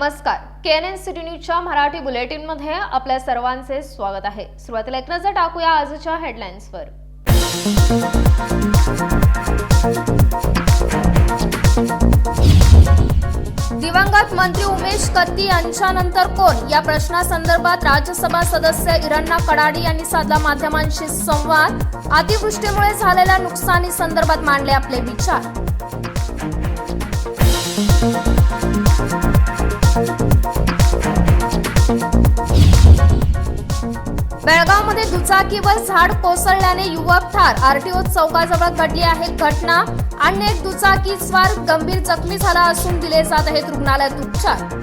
नमस्कार, KNN city न्यूजच्या मराठी बुलेटिनमध्ये आपल्या सर्वांचे स्वागत आहे। सुरुवातीला एक नजर टाकूया आजच्या हेडलाईन्सवर। दिवंगत मंत्री उमेश कत्ती यांच्यानंतर कोण या प्रश्नासंदर्भात राज्यसभा सदस्य इरण्णा कडाडी यांनी साधला माध्यमांशी संवाद। अतिवृष्टीमुळे झालेल्या नुकसानी संदर्भात मांडले आपले विचार। बेळगावमध्ये दुचाकीवर झाड कोसळल्याने युवक ठार। आरटीओ चौकाजवळ घडली आहे घटना। अन्य एक दुचाकीस्वार गंभीर जखमी झाला असून दिले जात आहेत रुग्णालयात उपचार।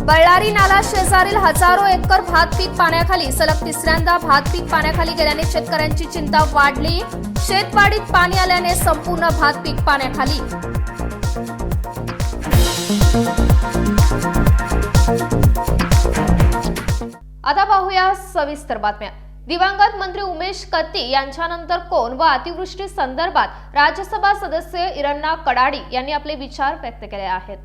बळ्ळारी नाला शेजारील हजारो एकर भात पीक पाण्याखाली। सलग तिसऱ्यांदा भात पीक पाण्याखाली गेल्याने शेतकऱ्यांची चिंता वाढली। शेतवाडीत पाणी आल्याने संपूर्ण भात पीक पाण्याखाली। आता पाहूया सविस्तर बातम्या। दिवंगत मंत्री उमेश कत्ती यांच्यानंतर कोण व अतिवृष्टी संदर्भात राज्यसभा सदस्य इरण्णा कडाडी यांनी आपले विचार व्यक्त केले आहेत।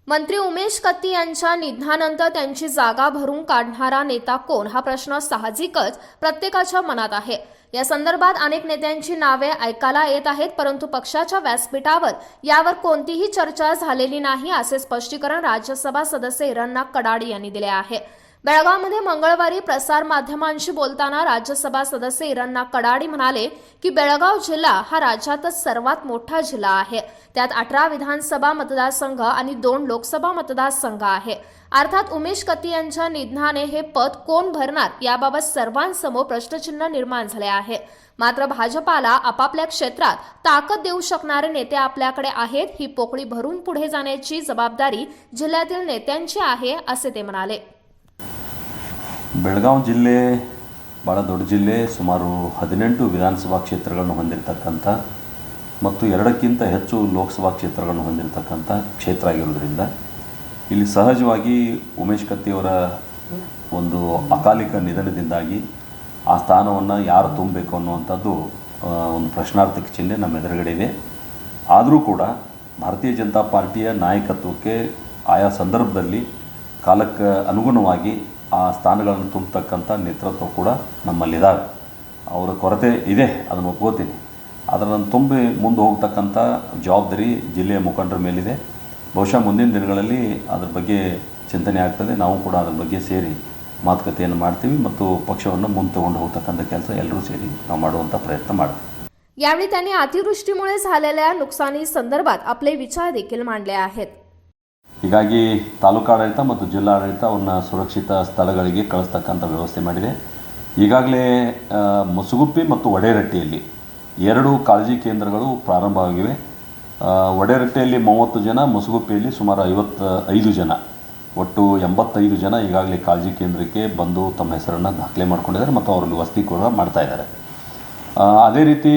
मंत्री उमेश कत्ती यांच्या निधनानंतर त्यांची जागा भरून काढणारा नेता कोण हा प्रश्न साहजिकच प्रत्येकाच्या मनात आहे। या संदर्भात अनेक नेत्यांची नावे ऐकायला येत आहेत, परंतु पक्षाच्या व्यासपीठावर यावर कोणतीही चर्चा झालेली नाही असे स्पष्टीकरण राज्यसभा सदस्य इरण्णा कडाडी यांनी दिले आहे। बेळगावमध्ये मंगळवारी प्रसार माध्यमांशी बोलताना राज्यसभा सदस्य इरण्णा कडाडी म्हणाले की बेळगाव जिल्हा हा राज्यातच सर्वात मोठा जिल्हा आहे। त्यात 18 विधानसभा मतदारसंघ आणि 2 लोकसभा मतदारसंघ आहे। अर्थात उमेश कत्ती यांच्या निधनाने हे पद कोण भरणार याबाबत सर्वांसमोर प्रश्नचिन्ह निर्माण झाले आहे। मात्र भाजपाला आपापल्या क्षेत्रात ताकद देऊ शकणारे नेते आपल्याकडे आहेत। ही पोकळी भरून पुढे जाण्याची जबाबदारी जिल्ह्यातील नेत्यांची आहे असे ते म्हणाले। ಬೆಳಗಾವಿ ಜಿಲ್ಲೆ ಭಾಳ ದೊಡ್ಡ ಜಿಲ್ಲೆ, ಸುಮಾರು 18 ವಿಧಾನಸಭಾ ಕ್ಷೇತ್ರಗಳನ್ನು ಹೊಂದಿರತಕ್ಕಂಥ ಮತ್ತು 2ಕ್ಕಿಂತ ಹೆಚ್ಚು ಲೋಕಸಭಾ ಕ್ಷೇತ್ರಗಳನ್ನು ಹೊಂದಿರತಕ್ಕಂಥ ಕ್ಷೇತ್ರ ಆಗಿರೋದ್ರಿಂದ ಇಲ್ಲಿ ಸಹಜವಾಗಿ ಉಮೇಶ್ ಕತ್ತಿಯವರ ಒಂದು ಅಕಾಲಿಕ ನಿಧನದಿಂದಾಗಿ ಆ ಸ್ಥಾನವನ್ನು ಯಾರು ತುಂಬಬೇಕು ಅನ್ನುವಂಥದ್ದು ಒಂದು ಪ್ರಶ್ನಾರ್ಥಕ ಚಿಹ್ನೆ ನಮ್ಮ ಎದುರುಗಡೆ ಇದೆ। ಆದರೂ ಕೂಡ ಭಾರತೀಯ ಜನತಾ ಪಾರ್ಟಿಯ ನಾಯಕತ್ವಕ್ಕೆ ಆಯಾ ಸಂದರ್ಭದಲ್ಲಿ ಕಾಲಕ್ಕೆ ಅನುಗುಣವಾಗಿ ಆ ಸ್ಥಾನಗಳನ್ನು ತುಂಬತಕ್ಕಂಥ ನೇತೃತ್ವ ಕೂಡ ನಮ್ಮಲ್ಲಿದ್ದಾವೆ। ಅವರ ಕೊರತೆ ಇದೆ, ಅದನ್ನು ಒಪ್ಕೋತೀನಿ। ಅದನ್ನು ತುಂಬಿ ಮುಂದೆ ಹೋಗ್ತಕ್ಕಂಥ ಜವಾಬ್ದಾರಿ ಜಿಲ್ಲೆಯ ಮುಖಂಡರ ಮೇಲಿದೆ। ಬಹುಶಃ ಮುಂದಿನ ದಿನಗಳಲ್ಲಿ ಅದರ ಬಗ್ಗೆ ಚಿಂತನೆ ಆಗ್ತದೆ। ನಾವು ಕೂಡ ಅದರ ಬಗ್ಗೆ ಸೇರಿ ಮಾತುಕತೆಯನ್ನು ಮಾಡ್ತೀವಿ ಮತ್ತು ಪಕ್ಷವನ್ನು ಮುಂದೆ ತಗೊಂಡು ಹೋಗ್ತಕ್ಕಂಥ ಕೆಲಸ ಎಲ್ಲರೂ ಸೇರಿ ನಾವು ಮಾಡುವಂಥ ಪ್ರಯತ್ನ ಮಾಡ್ತೀವಿ। यावेळी त्यांनी अतिवृष्टीमुळे झालेल्या नुकसानी संदर्भात आपले विचार देखील मांडले आहेत। ಹೀಗಾಗಿ ತಾಲೂಕಾಡಳಿತ ಮತ್ತು ಜಿಲ್ಲಾಡಳಿತ ಅವನ್ನ ಸುರಕ್ಷಿತ ಸ್ಥಳಗಳಿಗೆ ಕಳಿಸ್ತಕ್ಕಂಥ ವ್ಯವಸ್ಥೆ ಮಾಡಿದೆ। ಈಗಾಗಲೇ ಮುಸುಗುಪ್ಪಿ ಮತ್ತು ವಡೇರಟ್ಟಿಯಲ್ಲಿ 2 ಕಾಳಜಿ ಕೇಂದ್ರಗಳು ಪ್ರಾರಂಭವಾಗಿವೆ। ವಡೇರಟ್ಟಿಯಲ್ಲಿ 30 ಜನ, ಮುಸುಗುಪ್ಪಿಯಲ್ಲಿ ಸುಮಾರು 55 ಜನ, ಒಟ್ಟು 85 ಜನ ಈಗಾಗಲೇ ಕಾಳಜಿ ಕೇಂದ್ರಕ್ಕೆ ಬಂದು ತಮ್ಮ ಹೆಸರನ್ನು ದಾಖಲೆ ಮಾಡ್ಕೊಂಡಿದ್ದಾರೆ ಮತ್ತು ಅವರಲ್ಲಿ ವಸತಿ ಕೂಡ ಮಾಡ್ತಾ ಇದ್ದಾರೆ। ಅದೇ ರೀತಿ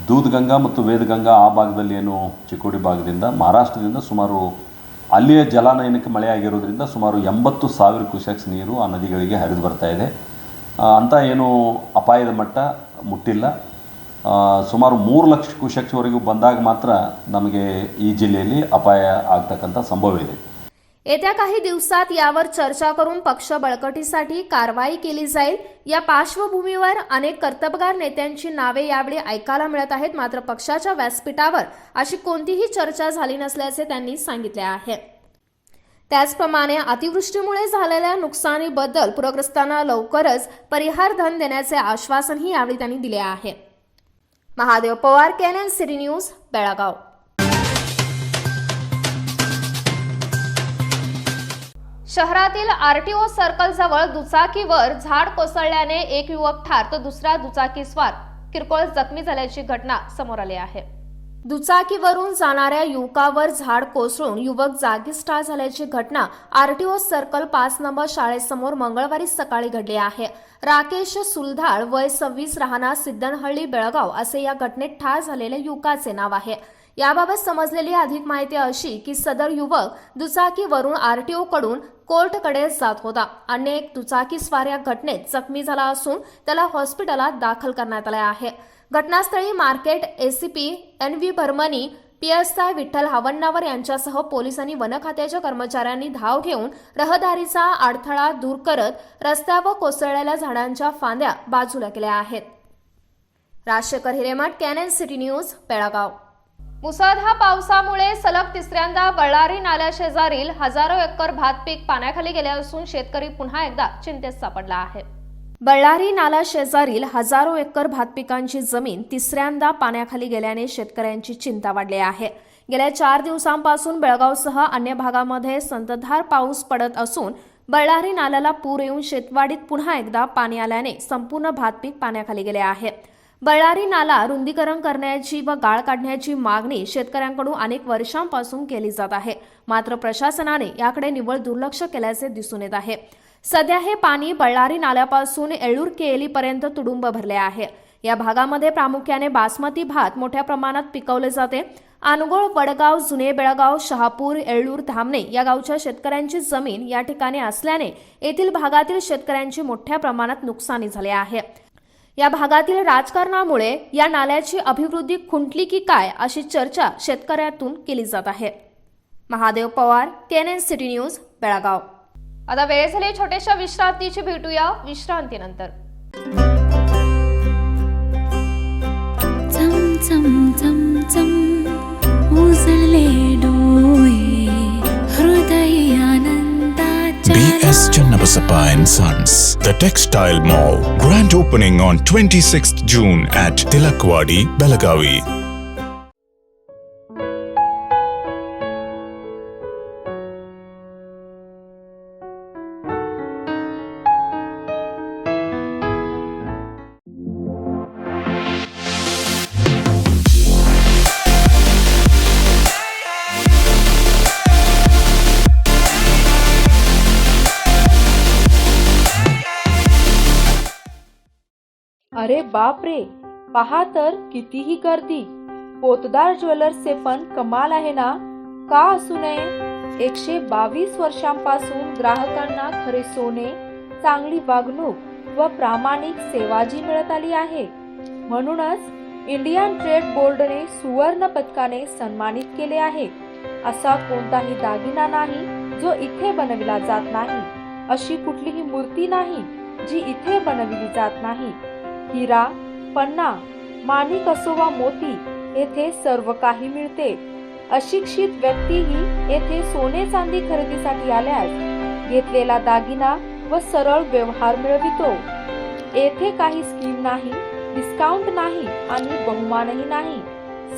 ದೂದ್ಗಂಗಾ ಮತ್ತು ವೇದಗಂಗಾ ಆ ಭಾಗದಲ್ಲಿ ಏನು ಚಿಕ್ಕೋಡಿ ಭಾಗದಿಂದ ಮಹಾರಾಷ್ಟ್ರದಿಂದ ಸುಮಾರು ಅಲ್ಲಿಯ ಜಲಾನಯನಕ್ಕೆ ಮಳೆ ಆಗಿರೋದ್ರಿಂದ ಸುಮಾರು 80,000 ಕ್ಯೂಸೆಕ್ಸ್ ನೀರು ಆ ನದಿಗಳಿಗೆ ಹರಿದು ಬರ್ತಾ ಇದೆ। ಅಂತ ಏನು ಅಪಾಯದ ಮಟ್ಟ ಮುಟ್ಟಿಲ್ಲ। ಸುಮಾರು 3 ಲಕ್ಷ ಕ್ಯೂಸೆಕ್ಸ್ವರೆಗೂ ಬಂದಾಗ ಮಾತ್ರ ನಮಗೆ ಈ ಜಿಲ್ಲೆಯಲ್ಲಿ ಅಪಾಯ ಆಗ್ತಕ್ಕಂಥ ಸಂಭವ ಇದೆ। येत्या काही दिवसात यावर चर्चा करून पक्ष बळकटीसाठी कारवाई केली जाईल। या पार्श्वभूमीवर अनेक कर्तबगार नेत्यांची नावे यावेळी ऐकायला मिळत आहेत, मात्र पक्षाच्या व्यासपीठावर अशी कोणतीही चर्चा झाली नसल्याचे त्यांनी सांगितले आहे। त्याचप्रमाणे अतिवृष्टीमुळे झालेल्या नुकसानीबद्दल पूरग्रस्तांना लवकरच परिहार धन देण्याचे आश्वासनही यावेळी त्यांनी दिले आहे। Mahadev Pawar, KNN city news, Belgaum. शहरातील आरटीओ सर्कल जवळ दुचाकीवर झाड कोसळल्याने एक युवक ठार तर दुसरा दुचाकीस्वार किरकोळ जखमी झाल्याची घटना समोर आली आहे। दुचाकीवरून जाणाऱ्या युवकावर झाड कोसळून युवक जागीच ठार झाल्याची घटना आरटीओ सर्कल 5 नंबर शाळेसमोर मंगळवारी सकाळी घडली आहे। राकेश सुलधाळ वय 26 राहणार सिद्धनहळ्ळी बेळगाव असे या घटनेत ठार झालेल्या युवकाचे नाव आहे। याबाबत समजलेली अधिक माहिती अशी की सदर युवक दुचाकीवरून आरटीओ कडून कोर्टकडे जात होता. अन्य एक दुचाकी स्वार या घटनेत जखमी झाला असून त्याला हॉस्पिटलात दाखल करण्यात आले आहे. घटनास्थळी market ACP NV Bharamani, PSI Vitthal Havannavar यांच्यासह पोलिसांनी वन खात्याच्या कर्मचाऱ्यांनी धाव घेऊन रहदारीचा अडथळा दूर करत रस्त्यावर कोसळलेल्या झाडांच्या फांद्या बाजूला केल्या आहेत. Rajashekhar Hiremath, Canon City news, Belgaum. मुसळधार पावसामुळे सलग तिसऱ्यांदा बळ्ळारी नाल्याशेजारील हजारो एकर भात पीक पाण्याखाली गेले असून शेतकरी पुन्हा एकदा चिंतेत सापडला आहे. बळ्ळारी नाला शेजारील हजारो एकर भात पिकांची जमीन तिसऱ्यांदा पाण्याखाली गेल्याने शेतकऱ्यांची चिंता वाढली आहे. गेल्या 4 दिवसांपासून बेळगावसह अन्य भागामध्ये संततधार पाऊस पडत असून बळ्ळारी नाल्याला पूर येऊन शेतवाडीत पुन्हा एकदा पाणी आल्याने संपूर्ण भात पीक पाण्याखाली गेले आहे. बळ्ळारी नाला रुंदीकरण करण्याची व गाळ काढण्याची मागणी शेतकऱ्यांकडून अनेक वर्षांपासून केली जात आहे. मात्र प्रशासनाने याकडे निव्वळ दुर्लक्ष केल्याचे दिसून येत आहे. सध्या हे पाणी बळ्ळारी नाल्यापासून येळूर केलीपर्यंत तुडुंब भरले आहे. या भागामध्ये प्रामुख्याने बासमती भात मोठ्या प्रमाणात पिकवले जाते. अनगोळ, वडगाव, जुने बेळगाव, शहापूर, येळूर, धामणे या गावच्या शेतकऱ्यांची जमीन या ठिकाणी असल्याने येथील भागातील शेतकऱ्यांची मोठ्या प्रमाणात नुकसानी झाली आहे. या भागातील राजकारणामुळे या नाल्याची अभिवृद्धी खुंटली की काय अशी चर्चा शेतकऱ्यातून केली जात आहे. Mahadev Pawar, canon City news, Belgaum. आता वेळ झाली छोट्याशा विश्रांतीची. भेटूया विश्रांतीनंतर. चम चम चम चम उजळले डोळे हृदय आनंदाच्या BS Channabasappa and Sons, The Textile Mall. Grand opening on 26th June at Tilakwadi, Belagavi. अरे बाप रे, पहा तर कितीही गर्दी. पोतदार ज्वेलर्सचे पण कमाल आहे ना, का असू नये. 122 वर्षांपासून ग्राहकांना खरे सोने, चांगली वागणूक व प्रामाणिक सेवा जी मिळत आली आहे. म्हणूनच इंडियन ट्रेड बोर्डने सुवर्ण पदकाने सन्मानित केले आहे. असा कोणताही दागिना नाही जो इथे बनविला जात नाही. अशी कुठलीही मूर्ती नाही जी इथे बनविली जात नाही. हिरा, पन्ना, माणिक असो वा मोती, येथे सर्व काही मिळते. अशिक्षित व्यक्तीही येथे सोने चांदी खरेदीसाठी आल्यास घेतलेला दागिना व सरळ व्यवहार मिळवितो. येथे काही स्कीम नाही, डिस्काउंट नाही आणि बहुमानही नाही.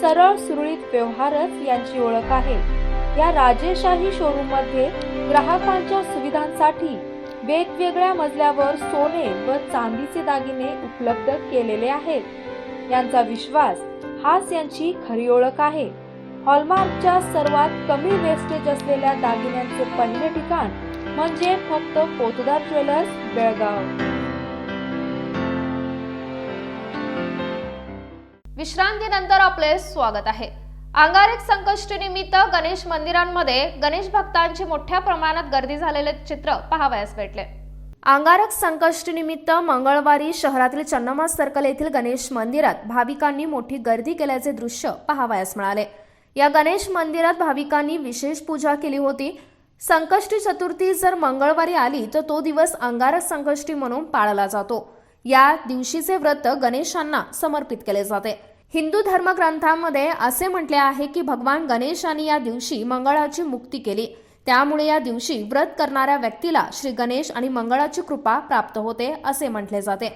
सरळ सुरळीत व्यवहारच यांची ओळख आहे. या राजेशाही शोरूम मध्ये ग्राहकांच्या सुविधांसाठी वेगवेगळ्या मजल्यावर सोने व चांदीचे दागिने उपलब्ध केलेले आहेत. यांचा विश्वास हाच यांची खरी ओळख आहे. हॉलमार्कच्या सर्वात कमी वेस्टेज असलेल्या दागिन्यांचे पहिले ठिकाण म्हणजे फक्त पोतदार ज्वेलर्स, बेळगाव. विश्रांतीनंतर आपले स्वागत आहे. अंगारक संकष्टीनिमित्त गणेश मंदिरांमध्ये गणेश भक्तांची मोठ्या प्रमाणात गर्दी झालेले चित्र पाहावयास भेटले. अंगारक संकष्टीनिमित्त मंगळवारी शहरातील चन्नम्मा सर्कल येथील गणेश मंदिरात भाविकांनी मोठी गर्दी केल्याचे दृश्य पाहावयास मिळाले. या गणेश मंदिरात भाविकांनी विशेष पूजा केली होती. संकष्टी चतुर्थी जर मंगळवारी आली तर तो दिवस अंगारक संकष्टी म्हणून पाळला जातो. या दिवशीचे व्रत गणेशांना समर्पित केले जाते. हिंदू धर्मग्रंथांमध्ये असे म्हटले आहे की भगवान गणेशांनी या दिवशी मंगळाची मुक्ती केली. त्यामुळे या दिवशी व्रत करणाऱ्या व्यक्तीला श्री गणेश आणि मंगळाची कृपा प्राप्त होते असे म्हटले जाते.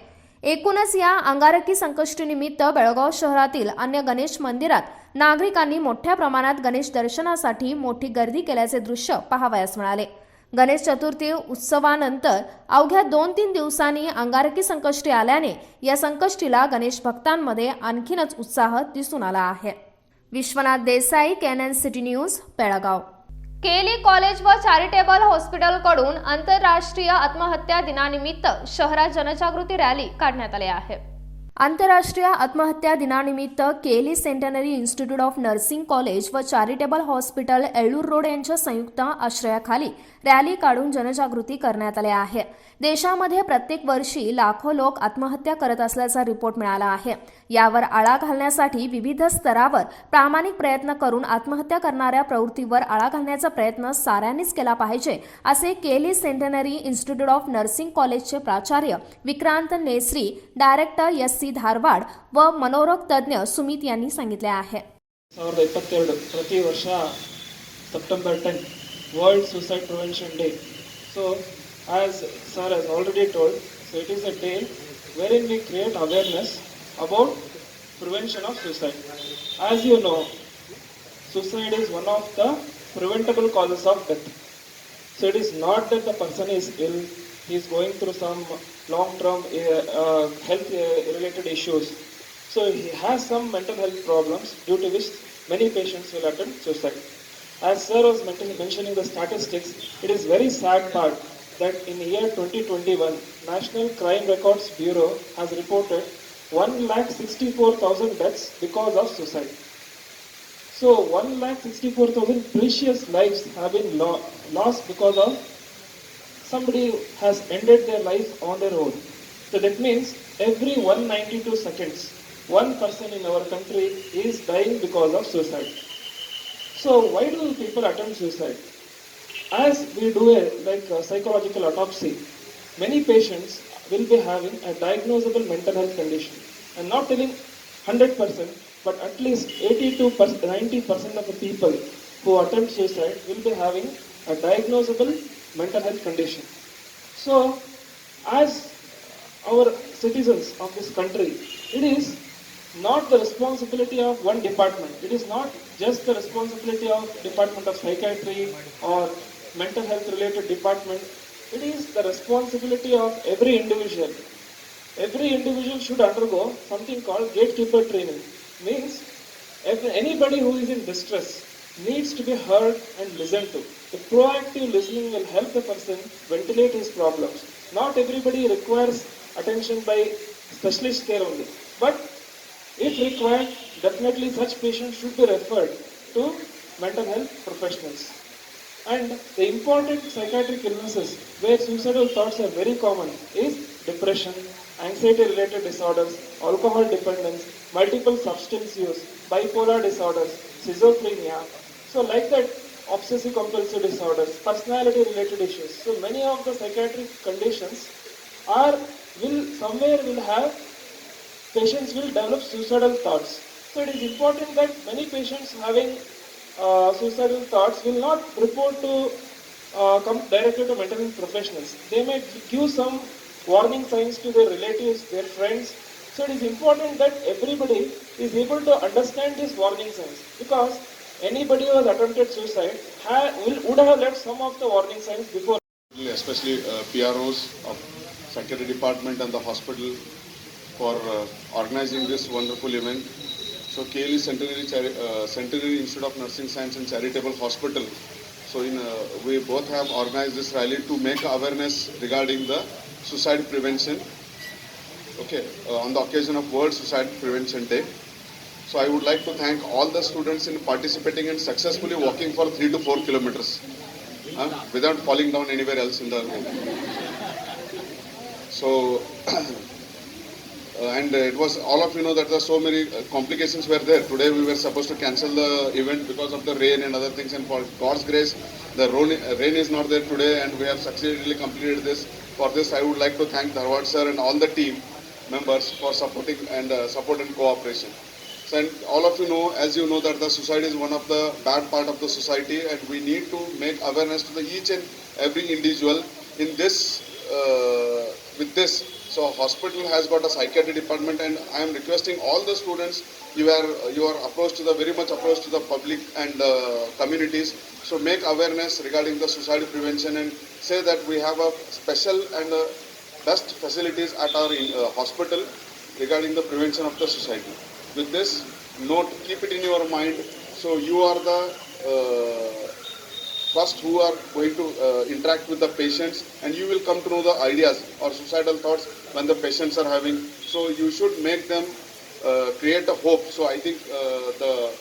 एकूणच या अंगारकी संकष्टीनिमित्त बेळगाव शहरातील अन्य गणेश मंदिरात नागरिकांनी मोठ्या प्रमाणात गणेश दर्शनासाठी मोठी गर्दी केल्याचे दृश्य पाहावयास मिळाले. गणेश चतुर्थी उत्सवानंतर अवघ्या 2-3 दिवसांनी अंगारकी संकष्टी आल्याने या संकष्टीला गणेश भक्तांमध्ये आणखीनच उत्साह दिसून आला आहे. Vishwanath Desai, canon City news, Belgaum. केली कॉलेज व चॅरिटेबल हॉस्पिटलकडून आंतरराष्ट्रीय आत्महत्या दिनानिमित्त शहरात जनजागृती रॅली काढण्यात आली आहे. आंतरराष्ट्रीय आत्महत्या दिनानिमित्त केली centenary institute of nursing college व चॅरिटेबल हॉस्पिटल एळूर रोड यांच्या संयुक्त आश्रयाखाली रॅली काढून जनजागृती करण्यात आली आहे. देशामध्ये प्रत्येक वर्षी लाखो लोक आत्महत्या करत असल्याचा रिपोर्ट मिळाला आहे. यावर आळा घालण्यासाठी विविध स्तरावर प्रामाणिक प्रयत्न करून आत्महत्या करणाऱ्या प्रवृत्तीवर आळा घालण्याचा प्रयत्न साऱ्यांनीच केला पाहिजे, असे केली सेंटनरी इन्स्टिट्यूट ऑफ नर्सिंग कॉलेजचे प्राचार्य Vikrant necessary, director SC Dharwad व मनोरोग तज्ञ सुमित यांनी सांगितले आहे. 2022 ಪ್ರತಿ ವರ್ಷ September 10 World Suicide Prevention Day. So as sir has already told, so it is a day wherein we create awareness about prevention of suicide. As you know, suicide is one of the preventable causes of death. So it is not that the person is ill, he is going through some long-term health related issues. So he has some mental health problems due to which many patients will attempt suicide. As sir was mentioning the statistics, it is very sad part that in year 2021, National Crime Records Bureau has reported 1,64,000 deaths because of suicide. So 1,64,000 precious lives have been lost because of somebody has ended their life on their own. So that means every 192 seconds, one person in our country is dying because of suicide. So why do people attempt suicide? As we do a psychological autopsy, many patients will be having a diagnosable mental health condition. I'm not telling 100%, but at least 80 to 90% of the people who attempt suicide will be having a diagnosable mental health condition. So, as our citizens of this country, it is not the responsibility of one department. It is not just the responsibility of Department of Psychiatry or mental health related department. It is the responsibility of every individual. Every individual should undergo something called gatekeeper training. Means anybody who is in distress needs to be heard and listened to. The proactive listening will help the person ventilate his problems. Not everybody requires attention by specialist care only. But if required, definitely such patients should be referred to mental health professionals. And the important psychiatric illnesses where suicidal thoughts are very common is depression, anxiety related disorders, alcohol dependence, multiple substance use, bipolar disorders, schizophrenia. So like that, obsessive compulsive disorders, personality related issues. So many of the psychiatric conditions will have patients will develop suicidal thoughts. So it is important that many patients having suicidal thoughts will not report to come directly to mental health professionals. They may give some warning signs to their relatives, their friends. So it is important that everybody is able to understand these warning signs, because anybody who has attempted suicide would have left some of the warning signs before. Especially PROs of Secretary Department and the hospital for organizing this wonderful event. So KLE Centenary Institute of Nursing Science and Charitable Hospital. So we both have organized this rally to make awareness regarding the suicide prevention. Okay, on the occasion of World Suicide Prevention Day. So I would like to thank all the students in participating and successfully walking for 3 to 4 kilometers without falling down anywhere else in the room. So and it was, all of you know that there are so many complications were there. Today we were supposed to cancel the event because of the rain and other things, and for God's grace the rain is not there today and we have successfully completed this. For this I would like to thank Dharwad sir and all the team members for supporting and support and cooperation. So, and all of you know, as you know, that the suicide is one of the bad part of the society, and we need to make awareness to the each and every individual in this with this. So hospital has got a psychiatry department, and I am requesting all the students, you are approached to the very much approached to the public and communities. So make awareness regarding the suicide prevention and say that we have a special and best facilities at our hospital regarding the prevention of the suicide. With this note, keep it in your mind. So you are the first who are going to interact with the patients, and you will come to know the ideas or suicidal thoughts when the patients are having So you should make them create a hope. So I think the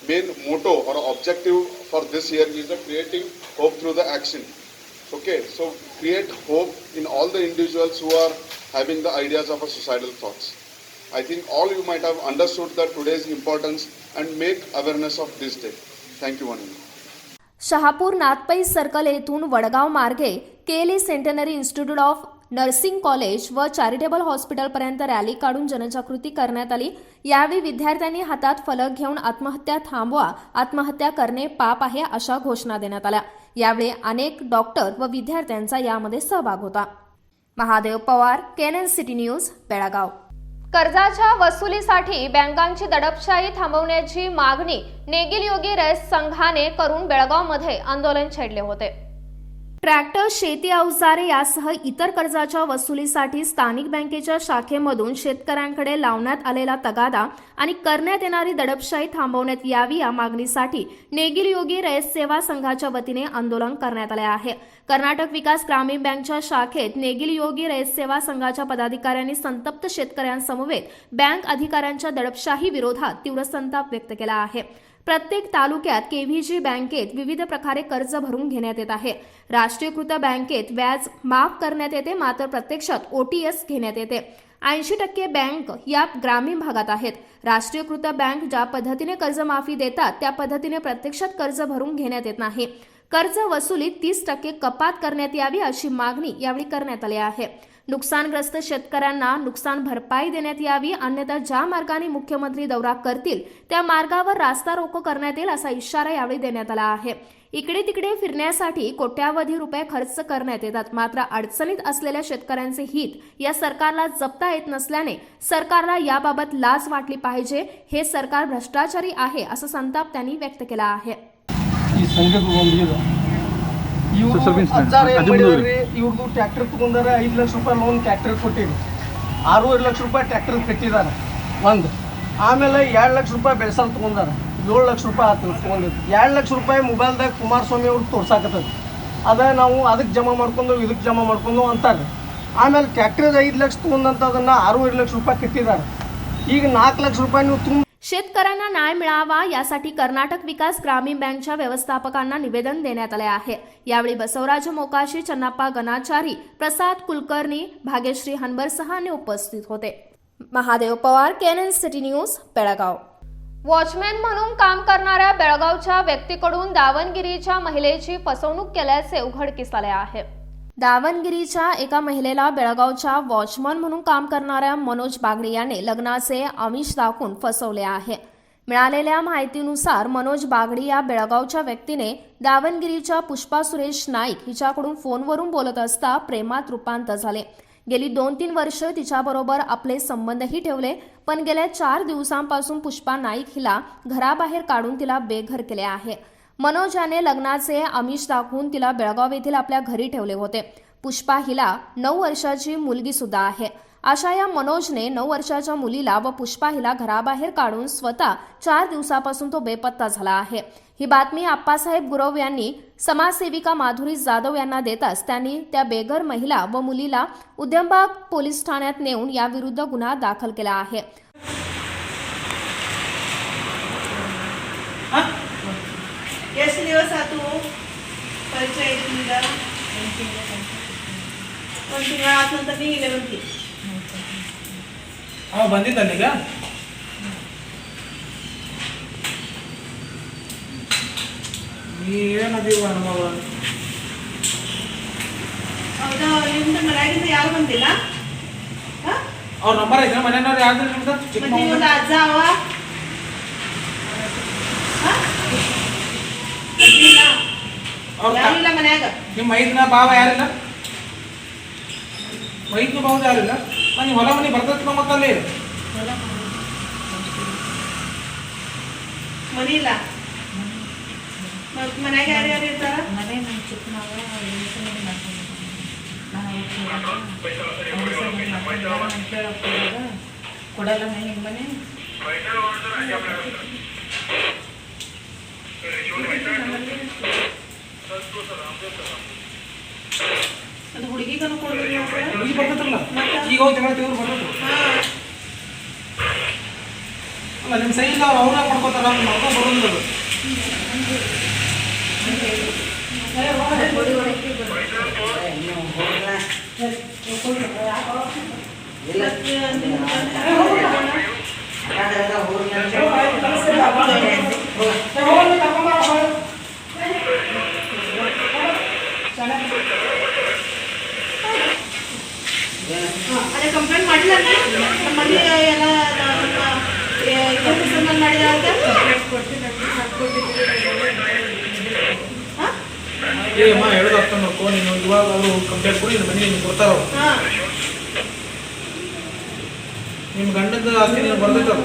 main motto or objective for this year is the creating hope through the action. Okay, so create hope in all the individuals who are having the ideas of a suicidal thoughts. I think all you might have understood that today's importance and make awareness of this day. Thank you, Vanina. Shahapur Nathpai circle येथून वडगाव मार्गे केली centenary institute of nursing college व charitable हॉस्पिटलपर्यंत rally काढून जनजागृती करण्यात आली. यावेळी विद्यार्थ्यांनी हातात फलक घेऊन आत्महत्या थांबवा, आत्महत्या करणे पाप आहे अशा घोषणा देण्यात आल्या. यावेळी अनेक डॉक्टर व विद्यार्थ्यांचा यामध्ये सहभाग होता. Mahadev Pawar, KNN city news, Belgaum. कर्जाच्या वसुलीसाठी बँकांची दडपशाही थांबवण्याची मागणी नेगिल योगी रयत संघाने करून बेळगावमध्ये आंदोलन छेडले होते. ट्रॅक्टर, शेती अवजारे यासह इतर कर्जाच्या वसुलीसाठी स्थानिक बँकेच्या शाखेमधून शेतकऱ्यांकडे लावण्यात आलेला तगादा आणि करण्यात येणारी दडपशाही थांबवण्यात यावी या मागणीसाठी नेगिल योगी रयत सेवा संघाच्या वतीने आंदोलन करण्यात आले आहे. कर्नाटक विकास ग्रामीण बँकच्या शाखेत नेगिल योगी रयत सेवा संघाच्या पदाधिकाऱ्यांनी संतप्त शेतकऱ्यांसमवेत बँक अधिकाऱ्यांच्या दडपशाही विरोधात तीव्र संताप व्यक्त केला आहे. प्रत्येक तालुक्यात केव्हीजी बँकेत विविध प्रकारे कर्ज भरून घेण्यात येत आहे. राष्ट्रीयकृत बँकेत व्याज माफ करण्यात येते, मात्र प्रत्यक्षात ओटीएस घेण्यात येते. 80% बँक या ग्रामीण भागात आहेत. राष्ट्रीयकृत बँक ज्या पद्धतीने कर्जमाफी देतात त्या पद्धतीने प्रत्यक्षात कर्ज भरून घेण्यात येत नाही. कर्ज वसुलीत 30% कपात करण्यात यावी अशी मागणी यावेळी करण्यात आली आहे. नुकसानग्रस्त शेतकऱ्यांना नुकसान भरपाई देण्यात यावी, अन्यथा ज्या मार्गाने मुख्यमंत्री दौरा करतील त्या मार्गावर रास्ता रोको करण्यात येईल असा इशारा यावेळी देण्यात आला आहे. इकडे तिकडे फिरण्यासाठी कोट्यावधी रुपये खर्च करण्यात येतात, मात्र अडचणीत असलेल्या शेतकऱ्यांचे हित या सरकारला जपता येत नसल्याने सरकारला याबाबत लाज वाटली पाहिजे. हे सरकार भ्रष्टाचारी आहे असा संताप त्यांनी व्यक्त केला आहे. ಇವ್ರದ್ದು ಟ್ರ್ಯಾಕ್ಟರ್ ತಗೊಂಡಾರ 5 ಲಕ್ಷ ರೂಪಾಯಿ ಲೋನ್ ಟ್ರ್ಯಾಕ್ಟರ್ ಕೊಟ್ಟಿರಿ, 6 ಲಕ್ಷ ರೂಪಾಯಿ ಟ್ರ್ಯಾಕ್ಟರ್ ಕಟ್ಟಿದ್ದಾರೆ ಒಂದು. ಆಮೇಲೆ 2 ಲಕ್ಷ ರೂಪಾಯಿ ಬೆಳೆಸಾಲ ತೊಗೊಂಡಾರ, 7 ಲಕ್ಷ ರೂಪಾಯಿ ಆತು ತೊಗೊಂಡಿದ್ದು. 2 ಲಕ್ಷ ರೂಪಾಯಿ ಮೊಬೈಲ್ದಾಗ ಕುಮಾರಸ್ವಾಮಿ ಅವ್ರು ತೋರ್ಸಾಕತ್ತದ, ಅದ ನಾವು ಅದಕ್ಕೆ ಜಮಾ ಮಾಡ್ಕೊಂಡು ಇದಕ್ಕೆ ಜಮಾ ಮಾಡ್ಕೊಂಡು ಅಂತಾರೆ. ಆಮೇಲೆ ಟ್ರ್ಯಾಕ್ಟರ್ 5 ಲಕ್ಷ ತೊಗೊಂಡಂಥದನ್ನು 6 ಲಕ್ಷ ರೂಪಾಯಿ ಕಟ್ಟಿದ್ದಾರೆ. ಈಗ 4 ಲಕ್ಷ ರೂಪಾಯಿ ನೀವು ತುಂಬ शेतकऱ्यांना न्याय मिळावा यासाठी कर्नाटक विकास ग्रामीण बँकच्या व्यवस्थापकांना निवेदन देण्यात आले आहे. यावेळी बसवराज मोकाशी, चन्नाप्पा गणाचारी, प्रसाद कुलकर्णी, भाग्यश्री हनबरसह उपस्थित होते. Mahadev Pawar, KNN city news, Belgaum. Watchman म्हणून काम करणाऱ्या बेळगावच्या व्यक्तीकडून दावणगिरीच्या महिलेची फसवणूक केल्याचे उघडकीस आले आहे. दावणगिरीच्या एका महिलेला बेळगावच्या वॉचमन म्हणून काम करणाऱ्या मनोज बागडी याने लग्नाचे आमिष दाखवून फसवले आहे. मिळालेल्या माहितीनुसार मनोज बागडी या बेळगावच्या व्यक्तीने दावणगिरीच्या पुष्पा सुरेश नाईक हिच्याकडून फोनवरून बोलत असता प्रेमात रूपांतर झाले. गेली 2-3 वर्ष तिच्याबरोबर आपले संबंधही ठेवले, पण गेल्या 4 दिवसांपासून पुष्पा नाईक हिला घराबाहेर काढून तिला बेघर केले आहे. मनोज याने लग्नाचे आमिष दाखवून तिला बेळगाव येथील आपल्या घरी ठेवले होते. पुष्पा हिला 9 वर्षाची मुलगी सुद्धा आहे. अशा या मनोजने 9 वर्षाच्या मुलीला व पुष्पा हिला घराबाहेर काढून स्वतः 4 दिवसापासून तो बेपत्ता झाला आहे. ही बातमी आप्पासाहेब गुरव यांनी समाजसेविका माधुरी जाधव यांना देताच त्यांनी त्या बेघर महिला व मुलीला उद्यमबाग पोलीस ठाण्यात नेऊन याविरुद्ध गुन्हा दाखल केला आहे. ಎಷ್ಟು ದಿವಸ ಆಯ್ತು ಪರಿಚಯ ಇದರಿಂದ? ಒಂದು ತಿಂಗಳ ಆದ ನಂತರ ನೀವು ಇಲ್ಲೇ ಬಂದಿ? ಅವ ಬಂದಿದ್ದಾನೆ ಈಗ. ಏನದೀವ ನಮ್ಮವ? ಹೌದಾ, ನಿಮ್ದು ಮನೆಯಾಗಿಂದ ಯಾರು ಬಂದಿಲ್ಲ? ಅವ್ರ ನಂಬರ್ ಐತೆ ಮನೆಯವ್ರು ಯಾರು ನಿಮ್ದು? ನಿಮ್ದು ಅಜ್ಜ ಅವ ಯಾರಿಲ್ಲ ಮನ್ಯಾಗ? ನಿಮ್ಮ ಮೈದ್ನ ಭಾವ ಯಾರಿಲ್ಲ? ಮೈದ್ನ ಭಾವ ಯಾರಿಲ್ಲ? ನೀವು ಹೊಲ ಮನೆ ಬರ್ತದ ಮಕ್ಕಲ್ಲಿ ಮನಿ ಇಲ್ಲ. ಮನ್ಯಾಗ ಯಾರ್ಯಾರು ಇರ್ತಾರ? ಕೊಡಲ್ಲ ನಿಮ್ಮ ಮನೆ? ಅದು ಹುಡುಗಿಗನು ಕೊಡ್ಬೇಕು. ಹುಡುಗಿ ಬರ್ತದಲ್ಲ, ಈಗ ಹೋಗಿ ಜಗಳ ತೆಗೆದು ಬರ್ತದೆ. ಅಲ್ಲ ನಿಮ್ಮ ಸಹಿ ಇಲ್ಲ ಅವ್ರು ಅವರೇ ಮಾಡ್ಕೋತಾರ ಮಾಡ್ಕೊಂಡು ಬರೋದಿಲ್ಲ ಅದು. ಅದೇ ಕಂಪ್ಲೇಂಟ್ ಮಾಡಿಲ್ಲ ನಮ್ಮ ಮನೆ ಎಲ್ಲ ಕೆಲಸ ಮಾಡಿದ ಏ ಅಮ್ಮ ಹೇಳೋದು ಅರ್ಥ ಮಾಡ್ಕೊ, ನೀನು ಇವಾಗ ಅವರು ಕಂಪ್ಲೇಂಟ್ ಕೊಡಿ ನಿಮ್ಮ ಮನೆಗೆ ನಿಮ್ಗೆ ಕೊಡ್ತಾರ ಅವ್ರು. ನಿಮ್ಮ ಗಂಡದ ಆಸ್ತಿ ನೀವು ಬರ್ದೈತೆ ಅದು.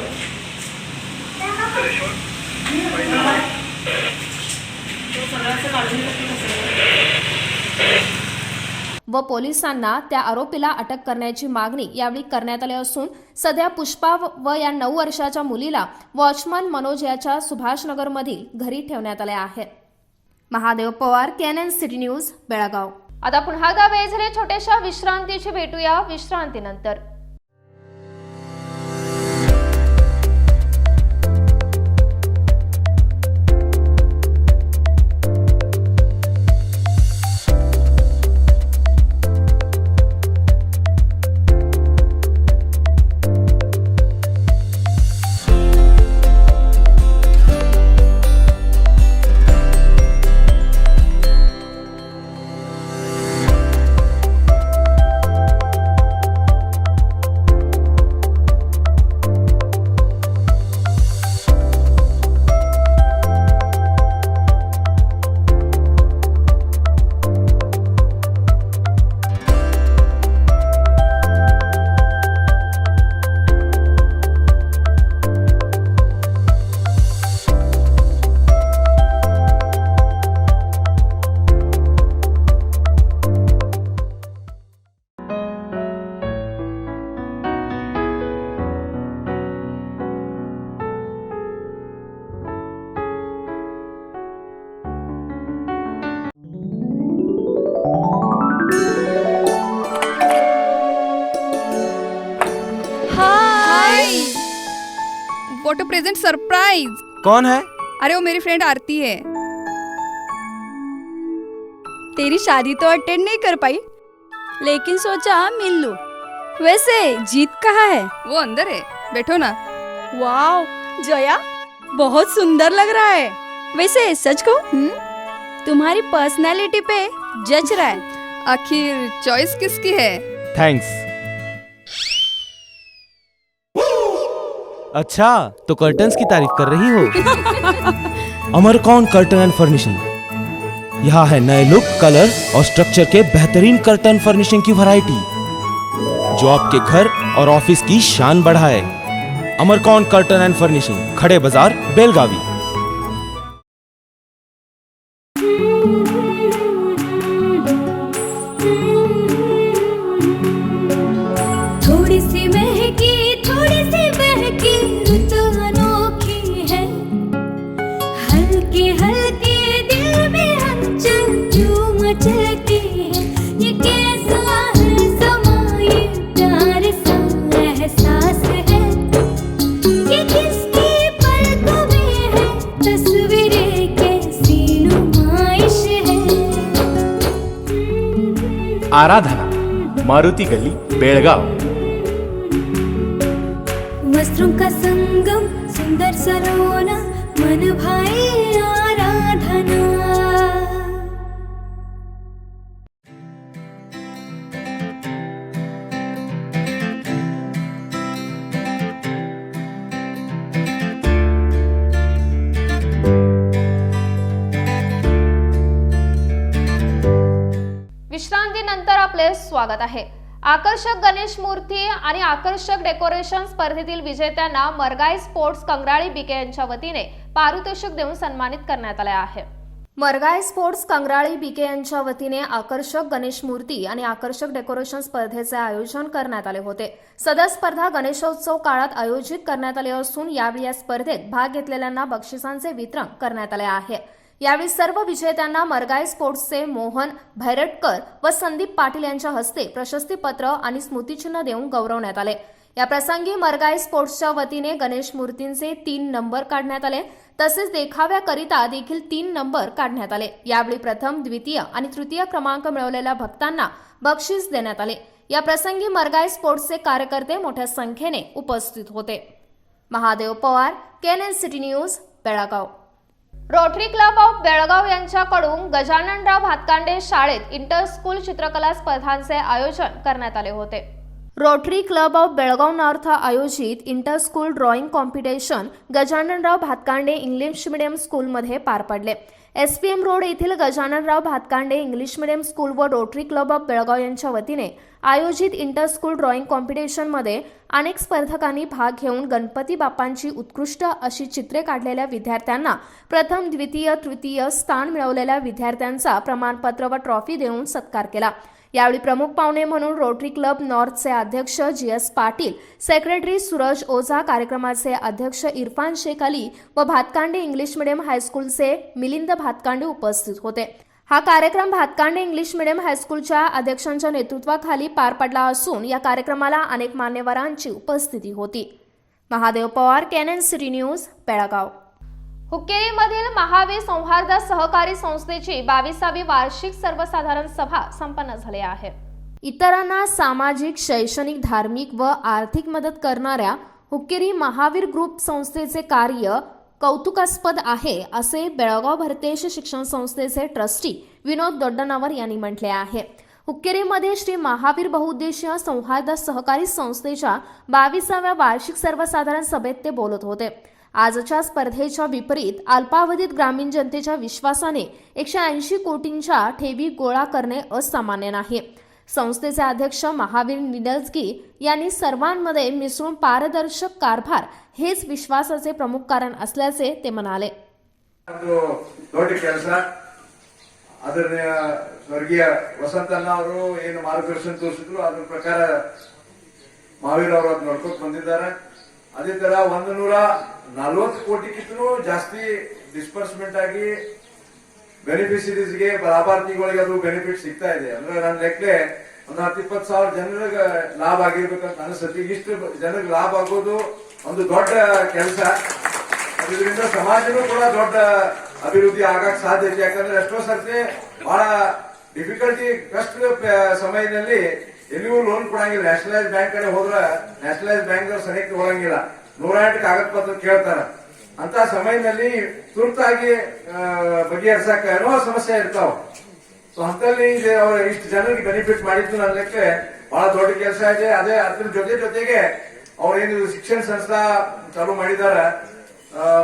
व पोलिसांना त्या आरोपीला अटक करण्याची मागणी यावेळी करण्यात आली असून सध्या पुष्पा व या 9 वर्षाच्या मुलीला वॉचमन मनोज याच्या सुभाषनगरमधील घरी ठेवण्यात आले आहे. Mahadev Pawar, KNN city news, Belgaum. आता पुन्हा एकदा वेळ झाली छोट्याशा विश्रांतीची. भेटूया विश्रांतीनंतर. What a present surprise. कौन है? अरे वो मेरी फ्रेंड आरती है। तेरी शादी तो अटेंड नहीं कर पाई, लेकिन सोचा मिल लूं। वैसे जीत कहाँ है? वो अंदर है, बैठो ना। वाओ जया, बहुत सुंदर लग रहा है। वैसे सच कहूं, तुम्हारी पर्सनालिटी पे जज रहा है। आखिर चॉइस किसकी है? थैंक्स। अच्छा तो कर्टन्स की तारीफ कर रही हो? अमरकौन कर्टन एंड फर्निशिंग। यहाँ है नए लुक, कलर और स्ट्रक्चर के बेहतरीन कर्टन फर्निशिंग की वैरायटी जो आपके घर और ऑफिस की शान बढ़ाए। अमरकौन कर्टन एंड फर्निशिंग, खड़े बाजार, बेलगावी। थोड़ी सी महकी, थोड़ी सी बहकी, रुत अनोखी है। हल्के हल्के दिल में हलचल जो मचलती है। ये कैसा है समा, ये प्यार सा एहसास है। ये किसकी पलकों में है, तस्वीरें कैसी नुमाइश है। आराधना, मारुति गली, बेळगाव। वस्त्रों का संगम, सुंदर सरोना, मन भाई आराधना। विश्रांतीनंतर आपले स्वागत आहे. आकर्षक गणेश मूर्ती आणि आकर्षक डेकोरेशन स्पर्धेतील विजेत्यांना मरगाई स्पोर्ट्स कंगराळी बीके यांच्या वतीने पारितोषिक देऊन सन्मानित करण्यात आले आहे. मरगाई स्पोर्ट्स कंगराळी बीके यांच्या वतीने आकर्षक गणेश मूर्ती आणि आकर्षक डेकोरेशन स्पर्धेचे आयोजन करण्यात आले होते. सदर स्पर्धा गणेशोत्सव काळात आयोजित करण्यात आली असून यावेळी या स्पर्धेत भाग घेतलेल्यांना बक्षिसांचे वितरण करण्यात आले आहे. यावेळी सर्व विजेत्यांना मरगाई स्पोर्ट्सचे मोहन भैरटकर व संदीप पाटील यांच्या हस्ते प्रशस्तीपत्र आणि स्मृतिचिन्ह देऊन गौरवण्यात आले. या प्रसंगी मरगाई स्पोर्ट्सच्या वतीने गणेश मूर्तींचे 3 नंबर काढण्यात आले, तसेच देखाव्याकरिता देखील 3 नंबर काढण्यात आले। यावेळी प्रथम, द्वितीय आणि तृतीय क्रमांक मिळवलेल्या भक्तांना बक्षीस देण्यात आले। या प्रसंगी मरगाई स्पोर्ट्सचे कार्यकर्ते मोठ्या संख्येने उपस्थित होते। Mahadev Pawar, KNN city news, Belgaum. Rotary club of Belgaum यांच्याकडून गजाननराव भातकांडे शाळेत इंटर स्कूल चित्रकला स्पर्धांचे आयोजन करण्यात आले होते। Rotary club of Belgaum north आयोजित inter school drawing competition Gajananrao Bhatkande English medium स्कूलमध्ये पार पडले। SPM रोड येथील Gajananrao Bhatkande English medium school व रोटरी क्लब ऑफ बेळगाव यांच्या वतीने आयोजित इंटर स्कूल ड्रॉइंग कॉम्पिटिशनमध्ये अनेक स्पर्धकांनी भाग घेऊन गणपती बाप्पांची उत्कृष्ट अशी चित्रे काढलेल्या विद्यार्थ्यांना प्रथम, द्वितीय, तृतीय स्थान मिळवलेल्या विद्यार्थ्यांचा प्रमाणपत्र व ट्रॉफी देऊन सत्कार केला। यावेळी प्रमुख पाहुणे म्हणून रोटरी क्लब नॉर्थचे अध्यक्ष GS पाटील, सेक्रेटरी सूरज ओझा, कार्यक्रमाचे अध्यक्ष इरफान शेख अली व भातकांडे इंग्लिश मीडियम हायस्कूलचे मिलिंद भातकांडे उपस्थित होते। हा कार्यक्रम भातकांडे इंग्लिश मीडियम हायस्कूलच्या अध्यक्षांच्या नेतृत्वाखाली पार पडला असून या कार्यक्रमाला अनेक मान्यवरांची उपस्थिती होती। Mahadev Pawar, KNN city news, Belgaum. हुक्केरीमधील महावीर सौहार्द सहकारी संस्थेची 22वी वार्षिक सर्वसाधारण सभा संपन्न झाली आहे। इतरांना सामाजिक, शैक्षणिक, धार्मिक व आर्थिक मदत करणाऱ्या हुक्केरी महावीर ग्रुप संस्थेचे कार्य कौतुकास्पद आहे, असे बेळगाव भरतेश शिक्षण संस्थेचे ट्रस्टी विनोद दोड्डनवर यांनी म्हटले आहे। हुक्केरीमध्ये श्री महावीर बहुउद्देशीय सौहार्द सहकारी संस्थेच्या 22व्या वार्षिक सर्वसाधारण सभेत ते बोलत होते। आजच्या स्पर्धेच्या विपरीत अल्पावधीत ग्रामीण जनतेच्या विश्वासाने 180 कोटींच्या ठेवी गोळा करणे असामान्य नाही। संस्थेचे अध्यक्ष महावीर निडजगी यांनी सर्वांमध्ये मिसळून पारदर्शक कारभार हेच विश्वासाचे प्रमुख कारण असल्याचे ते म्हणाले। ದೊಡ್ಡ ಕೆಲಸ ಅದರ ಸ್ವರ್ಗೀಯ ವಸಂತಣ್ಣ ಅವರು ಏನು ಮಾರ್ಗದರ್ಶನ ತೋರಿಸಿದ್ರು ಅದರ ಪ್ರಕಾರ ಮಹಾವೀರ್ ಅವರು ಅದನ್ನ ನೋಡ್ಕೊಂಡು ಬಂದಿದ್ದಾರೆ। ಅದೇ ತರ 140 ಕೋಟಿಗಿಂತಲೂ ಜಾಸ್ತಿ ಡಿಸ್ಪರ್ಸ್ಮೆಂಟ್ ಆಗಿ ಬೆನಿಫಿಷರೀಸ್ಗೆ ಲಾಭಾರ್ಥಿಗಳಿಗೆ ಅದು ಬೆನಿಫಿಟ್ ಸಿಗ್ತಾ ಇದೆ। ಅಂದ್ರೆ ನನ್ನ ಲೆಕ್ಕಲೆ 10-20 ಜನರಿಗೆ ಲಾಭ ಆಗಿರ್ಬೇಕಂತ ಅನಿಸುತ್ತೆ। ಇಷ್ಟು ಜನರಿಗೆ ಲಾಭ ಆಗೋದು ಒಂದು ದೊಡ್ಡ ಕೆಲಸ। ಅದರಿಂದ ಸಮಾಜನೂ ಕೂಡ ದೊಡ್ಡ ಅಭಿವೃದ್ಧಿ ಆಗಕ್ಕೆ ಸಾಧ್ಯತೆ। ಯಾಕಂದ್ರೆ ಎಷ್ಟೋ ಸರ್ತಿ ಬಹಳ ಡಿಫಿಕಲ್ಟಿ ಕಷ್ಟ ಸಮಯದಲ್ಲಿ ಎಲ್ಲಿಯೂ ಲೋನ್ ಕೊಡಂಗಿಲ್ಲ। ನ್ಯಾಷನಲೈಸ್ ಬ್ಯಾಂಕ್ ಕಡೆ ಹೋದ್ರೆ ನ್ಯಾಷನಲೈಸ್ ಬ್ಯಾಂಕ್ ಸರಿಯಾಗಿ ತಗೊಳಂಗಿಲ್ಲ, 108 ಕಾಗದ ಪತ್ರ ಕೇಳ್ತಾರ। ಅಂತ ಸಮಯದಲ್ಲಿ ತುರ್ತಾಗಿ ಬಗೆಹರಿಸಕ ಏನೋ ಸಮಸ್ಯೆ ಇರ್ತಾವ। ಸೊ ಅಂತಲ್ಲಿ ಇಷ್ಟು ಜನರಿಗೆ ಬೆನಿಫಿಟ್ ಮಾಡಿದ್ದು ನನ್ನ ಲೆಕ್ಕ ಬಹಳ ದೊಡ್ಡ ಕೆಲಸ ಇದೆ। ಅದೇ ಅದ್ರ ಜೊತೆಗೆ ಅವ್ರೇನು ಶಿಕ್ಷಣ ಸಂಸ್ಥಾ ಚಾಲೂ ಮಾಡಿದಾರ,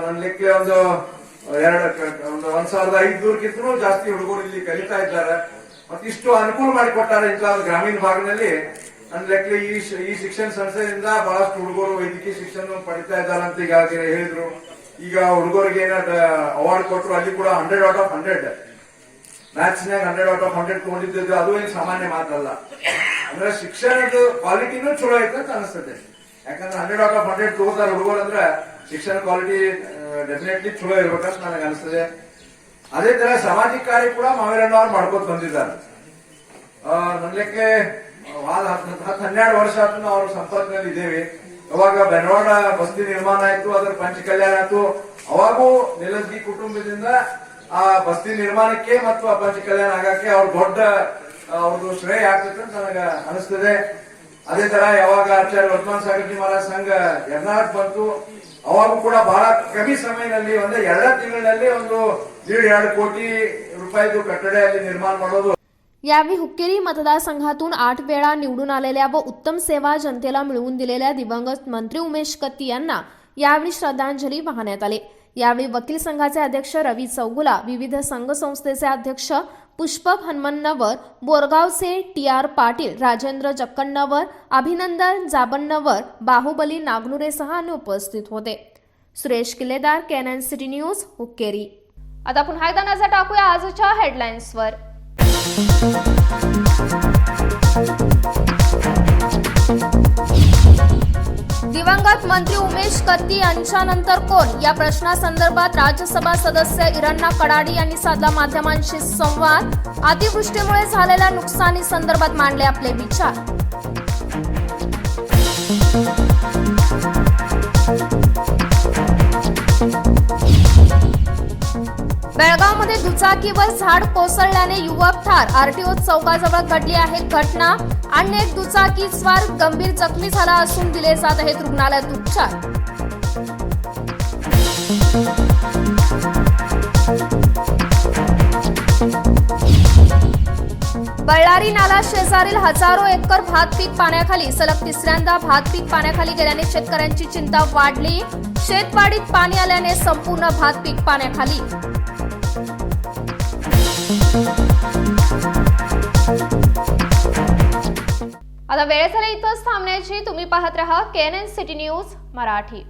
ನನ್ನ ಲೆಕ್ಕ ಒಂದು 1500ಕ್ಕಿಂತಲೂ ಜಾಸ್ತಿ ಹುಡುಗರು ಇಲ್ಲಿ ಕಲಿತಾ ಇದ್ದಾರೆ। ಮತ್ತೆ ಇಷ್ಟು ಅನುಕೂಲ ಮಾಡಿಕೊಟ್ಟಾರೆ ಇಂಥ ಗ್ರಾಮೀಣ ಭಾಗದಲ್ಲಿ। ನನ್ನ ಲೆಕ್ಕ ಈ ಶಿಕ್ಷಣ ಸಂಸ್ಥೆಯಿಂದ ಬಹಳಷ್ಟು ಹುಡುಗರು ವೈದ್ಯಕೀಯ ಶಿಕ್ಷಣ ಪಡಿತಾ ಇದ್ದಾರೆ ಅಂತ ಈಗ ಹೇಳಿದ್ರು। ಈಗ ಹುಡುಗರಿಗೆ ಏನಾದ್ರು ಅವಾರ್ಡ್ ಕೊಟ್ಟರು, ಅಲ್ಲಿ ಕೂಡ 100 ಔಟ್ ಆಫ್ 100 ಮ್ಯಾಥ್ಸ್ನಾಗ 100 ಔಟ್ ಆಫ್ 100 ತಗೊಂಡಿದ್ದು ಅದು ಏನು ಸಾಮಾನ್ಯ ಮಾತಲ್ಲ। ಅಂದ್ರೆ ಶಿಕ್ಷಣದ ಕ್ವಾಲಿಟಿನೂ ಚಲೋ ಐತೆ ಅಂತ ಅನಿಸ್ತದೆ। ಯಾಕಂದ್ರೆ 100 ಔಟ್ ಆಫ್ 100 ತಗೋತಾರ ಹುಡುಗರು ಅಂದ್ರೆ ಶಿಕ್ಷಣ ಕ್ವಾಲಿಟಿ ಡೆಫಿನೆಟ್ಲಿ ಚಲೋ ಇರ್ಬೇಕಂತ ನನಗೆ ಅನಿಸ್ತದೆ। ಅದೇ ತರ ಸಾಮಾಜಿಕ ಕಾರ್ಯ ಕೂಡ ಮಾವೀರಣ್ಣ ಅವ್ರು ಮಾಡ್ಕೊತ ಬಂದಿದ್ದಾರೆ। ನನ್ನ ಲೆಕ್ಕ 10-12 ವರ್ಷ ಆದ್ರೂ ಅವ್ರ ಸಂಪರ್ಕದಲ್ಲಿ ಇದ್ದೇವೆ। ಅವಾಗ ಬೆನವಾಡ ಬಸ್ತಿ ನಿರ್ಮಾಣ ಆಯ್ತು, ಅದರ ಪಂಚಕಲ್ಯಾಣ ಆಯ್ತು। ಅವಾಗೂ ನಿಲಜ್ಗಿ ಕುಟುಂಬದಿಂದ ಆ ಬಸ್ತಿ ನಿರ್ಮಾಣಕ್ಕೆ ಮತ್ತು ಆ ಪಂಚಕಲ್ಯಾಣ ಆಗಕ್ಕೆ ಅವ್ರದ್ದು ಶ್ರೇಯ ಆಗ್ತದೆ ಅಂತ ನನಗೆ ಅನಿಸ್ತದೆ। ಅದೇ ತರ ಯಾವಾಗ ಆಚಾರ್ಯ ವರ್ಧಮಾನ ಸಾಗರ್ಜಿ ಮಹಾರಾಜ್ ಸಂಘ ಯರ್ನಾಳ್ ಬಂತು, ಅವಾಗೂ ಕೂಡ ಬಹಳ ಕಮ್ಮಿ ಸಮಯದಲ್ಲಿ 2 ತಿಂಗಳಿನಲ್ಲಿ 1.5 ಕೋಟಿ ರೂಪಾಯಿದು ಕಟ್ಟಡ ಅಲ್ಲಿ ನಿರ್ಮಾಣ ಮಾಡೋದು। यावेळी हुक्केरी मतदारसंघातून 8 वेळा निवडून आलेल्या व उत्तम सेवा जनतेला मिळवून दिलेल्या दिवंगत मंत्री उमेश कत्ती यांना यावेळी श्रद्धांजली वाहण्यात आली। यावेळी वकील संघाचे अध्यक्ष रवी चौगुला, विविध संघ संस्थेचे अध्यक्ष पुष्पक हनुमन्नवर, बोरगावचे TR पाटील, राजेंद्र जक्कण्णवर, अभिनंदन जाबण्णवर, बाहुबली नागनुरेसह अन्य उपस्थित होते। सुरेश किल्लेदार, केएनएन सिटी न्यूज, हुक्केरी। आता पुन्हा एकदा नजर टाकूया आजच्या हेडलाईन्सवर। दिवंगत मंत्री उमेश कत्ती यांच्यानंतर कोण या प्रश्नासंदर्भात राज्यसभा सदस्य इरण्णा कडाडी यांनी साधला माध्यमांशी संवाद। अतिवृष्टीमुळे झालेल्या नुकसानी संदर्भात मांडले आपले विचार। बेळगावमध्ये दुचाकीवर झाड कोसळल्याने युवक ठार, आरटीओ चौकाजवळ घडली आहे घटना. अन्य एक दुचाकीस्वार गंभीर जखमी झाला असून दिले जात आहेत रुग्णालयात उपचार. बळ्ळारी नाला शेजारील हजारो एकर भात पीक पाण्याखाली. सलग तिसऱ्यांदा भात पीक पाण्याखाली गेल्याने शेतकऱ्यांची चिंता वाढली. शेतवाडीत पाणी आल्याने संपूर्ण भात पीक पाण्याखाली. आता वेळ झाली इथंच थांबण्याची. तुम्ही पाहत रहा KNN सिटी न्यूज मराठी.